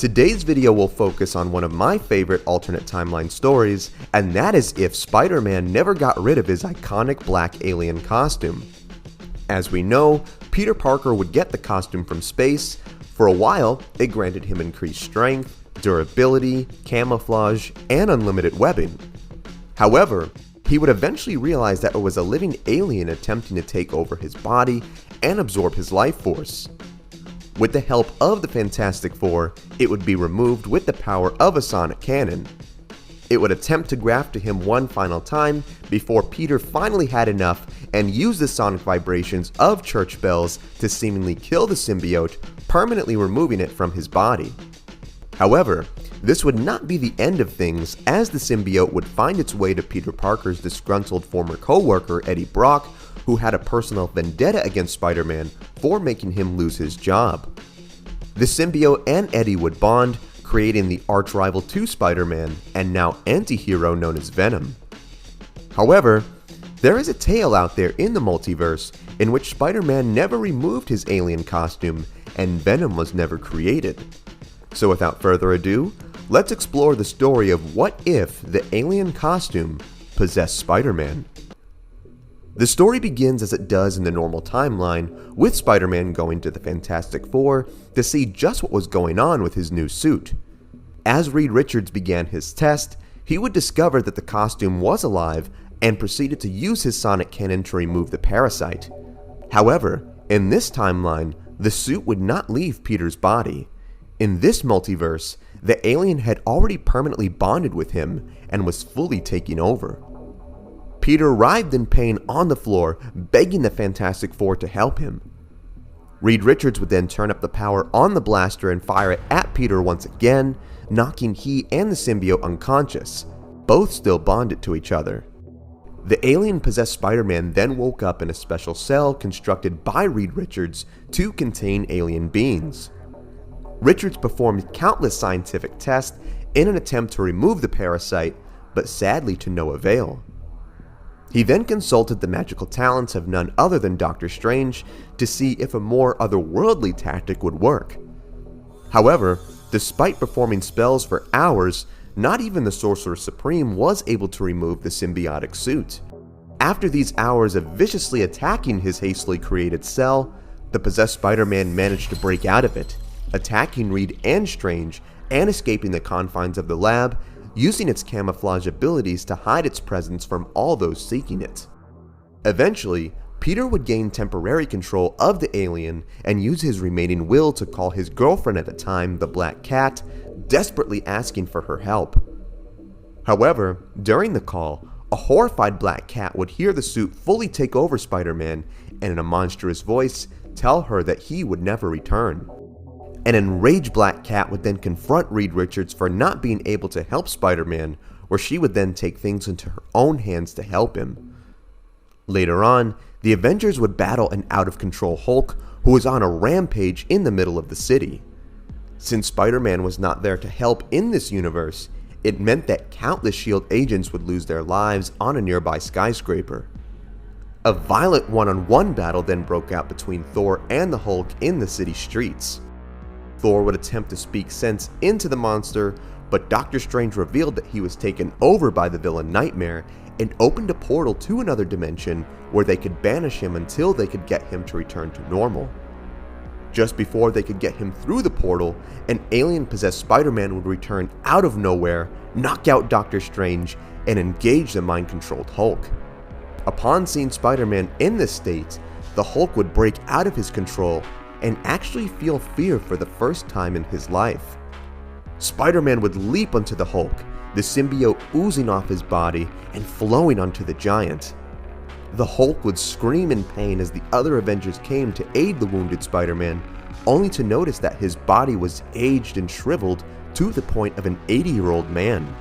Today's video will focus on one of my favorite alternate timeline stories, and that is if Spider-Man never got rid of his iconic black alien costume. As we know, Peter Parker would get the costume from space. For a while, it granted him increased strength, durability, camouflage, and unlimited webbing. However, he would eventually realize that it was a living alien attempting to take over his body and absorb his life force. With the help of the Fantastic Four, it would be removed with the power of a sonic cannon. It would attempt to graft to him one final time before Peter finally had enough and used the sonic vibrations of church bells to seemingly kill the symbiote, permanently removing it from his body. However, this would not be the end of things, as the symbiote would find its way to Peter Parker's disgruntled former co-worker Eddie Brock, who had a personal vendetta against Spider-Man for making him lose his job. The symbiote and Eddie would bond, creating the arch-rival to Spider-Man and now anti-hero known as Venom. However, there is a tale out there in the multiverse in which Spider-Man never removed his alien costume and Venom was never created. So without further ado, let's explore the story of what if the alien costume possessed Spider-Man. The story begins as it does in the normal timeline, with Spider-Man going to the Fantastic Four to see just what was going on with his new suit. As Reed Richards began his test, he would discover that the costume was alive and proceeded to use his sonic cannon to remove the parasite. However, in this timeline, the suit would not leave Peter's body. In this multiverse, the alien had already permanently bonded with him and was fully taking over. Peter writhed in pain on the floor, begging the Fantastic Four to help him. Reed Richards would then turn up the power on the blaster and fire it at Peter once again, knocking he and the symbiote unconscious, both still bonded to each other. The alien-possessed Spider-Man then woke up in a special cell constructed by Reed Richards to contain alien beings. Richards performed countless scientific tests in an attempt to remove the parasite, but sadly to no avail. He then consulted the magical talents of none other than Doctor Strange to see if a more otherworldly tactic would work. However, despite performing spells for hours, not even the Sorcerer Supreme was able to remove the symbiotic suit. After these hours of viciously attacking his hastily created cell, the possessed Spider-Man managed to break out of it, attacking Reed and Strange and escaping the confines of the lab, using its camouflage abilities to hide its presence from all those seeking it. Eventually, Peter would gain temporary control of the alien and use his remaining will to call his girlfriend at the time, the Black Cat, desperately asking for her help. However, during the call, a horrified Black Cat would hear the suit fully take over Spider-Man and in a monstrous voice tell her that he would never return. An enraged Black Cat would then confront Reed Richards for not being able to help Spider-Man, where she would then take things into her own hands to help him. Later on, the Avengers would battle an out-of-control Hulk who was on a rampage in the middle of the city. Since Spider-Man was not there to help in this universe, it meant that countless S.H.I.E.L.D. agents would lose their lives on a nearby skyscraper. A violent one-on-one battle then broke out between Thor and the Hulk in the city streets. Thor would attempt to speak sense into the monster, but Doctor Strange revealed that he was taken over by the villain Nightmare and opened a portal to another dimension where they could banish him until they could get him to return to normal. Just before they could get him through the portal, an alien-possessed Spider-Man would return out of nowhere, knock out Doctor Strange, and engage the mind-controlled Hulk. Upon seeing Spider-Man in this state, the Hulk would break out of his control and actually feel fear for the first time in his life. Spider-Man would leap onto the Hulk, the symbiote oozing off his body and flowing onto the giant. The Hulk would scream in pain as the other Avengers came to aid the wounded Spider-Man, only to notice that his body was aged and shriveled to the point of an 80-year-old man.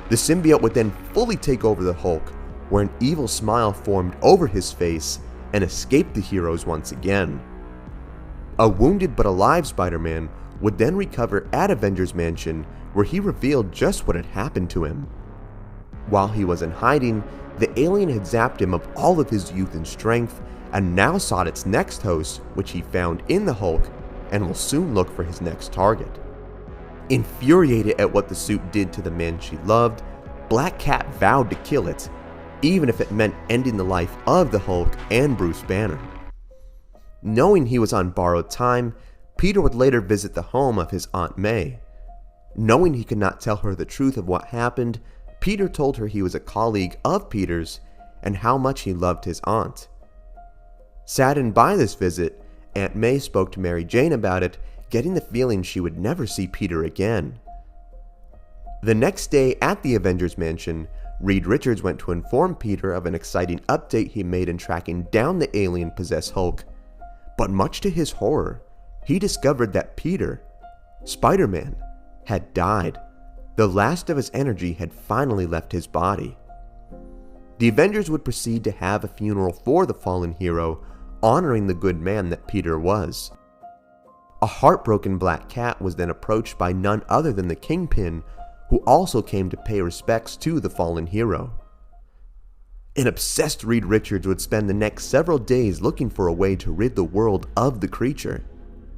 The symbiote would then fully take over the Hulk, where an evil smile formed over his face and escaped the heroes once again. A wounded but alive Spider-Man would then recover at Avengers Mansion, where he revealed just what had happened to him. While he was in hiding, the alien had zapped him of all of his youth and strength, and now sought its next host, which he found in the Hulk, and will soon look for his next target. Infuriated at what the suit did to the man she loved, Black Cat vowed to kill it, even if it meant ending the life of the Hulk and Bruce Banner. Knowing he was on borrowed time, Peter would later visit the home of his Aunt May. Knowing he could not tell her the truth of what happened, Peter told her he was a colleague of Peter's and how much he loved his aunt. Saddened by this visit, Aunt May spoke to Mary Jane about it, getting the feeling she would never see Peter again. The next day at the Avengers Mansion, Reed Richards went to inform Peter of an exciting update he made in tracking down the alien-possessed Hulk. But much to his horror, he discovered that Peter, Spider-Man, had died. The last of his energy had finally left his body. The Avengers would proceed to have a funeral for the fallen hero, honoring the good man that Peter was. A heartbroken Black Cat was then approached by none other than the Kingpin, who also came to pay respects to the fallen hero. An obsessed Reed Richards would spend the next several days looking for a way to rid the world of the creature.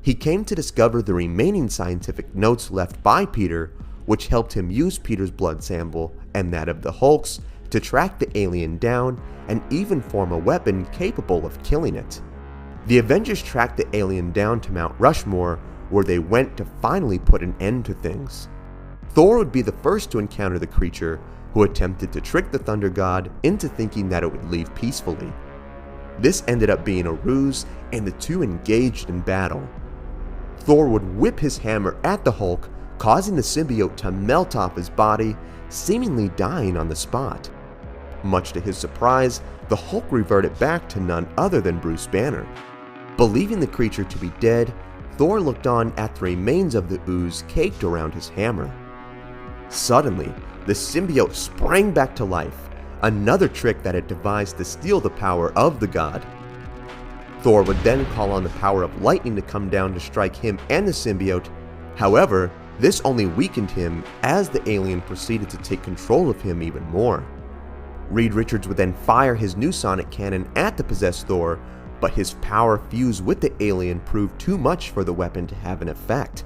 He came to discover the remaining scientific notes left by Peter, which helped him use Peter's blood sample and that of the Hulk's to track the alien down and even form a weapon capable of killing it. The Avengers tracked the alien down to Mount Rushmore, where they went to finally put an end to things. Thor would be the first to encounter the creature, who attempted to trick the Thunder God into thinking that it would leave peacefully. This ended up being a ruse, and the two engaged in battle. Thor would whip his hammer at the Hulk, causing the symbiote to melt off his body, seemingly dying on the spot. Much to his surprise, the Hulk reverted back to none other than Bruce Banner. Believing the creature to be dead, Thor looked on at the remains of the ooze caked around his hammer. Suddenly, the symbiote sprang back to life, another trick that had devised to steal the power of the god. Thor would then call on the power of lightning to come down to strike him and the symbiote. However, this only weakened him as the alien proceeded to take control of him even more. Reed Richards would then fire his new sonic cannon at the possessed Thor, but his power fused with the alien proved too much for the weapon to have an effect.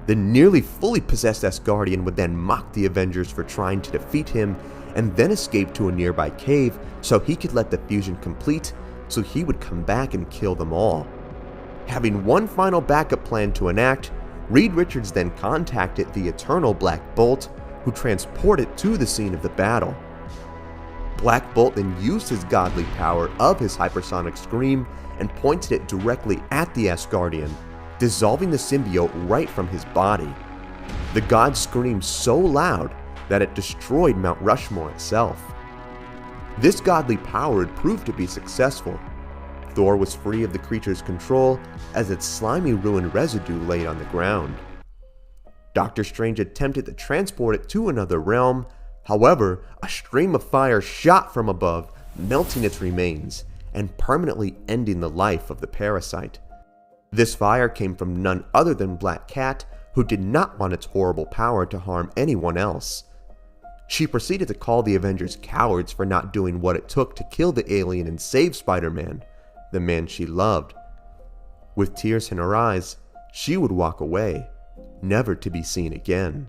The nearly fully possessed Asgardian would then mock the Avengers for trying to defeat him and then escape to a nearby cave so he could let the fusion complete, so he would come back and kill them all. Having one final backup plan to enact, Reed Richards then contacted the Eternal Black Bolt, who transported to the scene of the battle. Black Bolt then used his godly power of his hypersonic scream and pointed it directly at the Asgardian, dissolving the symbiote right from his body. The god screamed so loud that it destroyed Mount Rushmore itself. This godly power had proved to be successful. Thor was free of the creature's control as its slimy ruined residue lay on the ground. Doctor Strange attempted to transport it to another realm. However, a stream of fire shot from above, melting its remains and permanently ending the life of the parasite. This fire came from none other than Black Cat, who did not want its horrible power to harm anyone else. She proceeded to call the Avengers cowards for not doing what it took to kill the alien and save Spider-Man, the man she loved. With tears in her eyes, she would walk away, never to be seen again.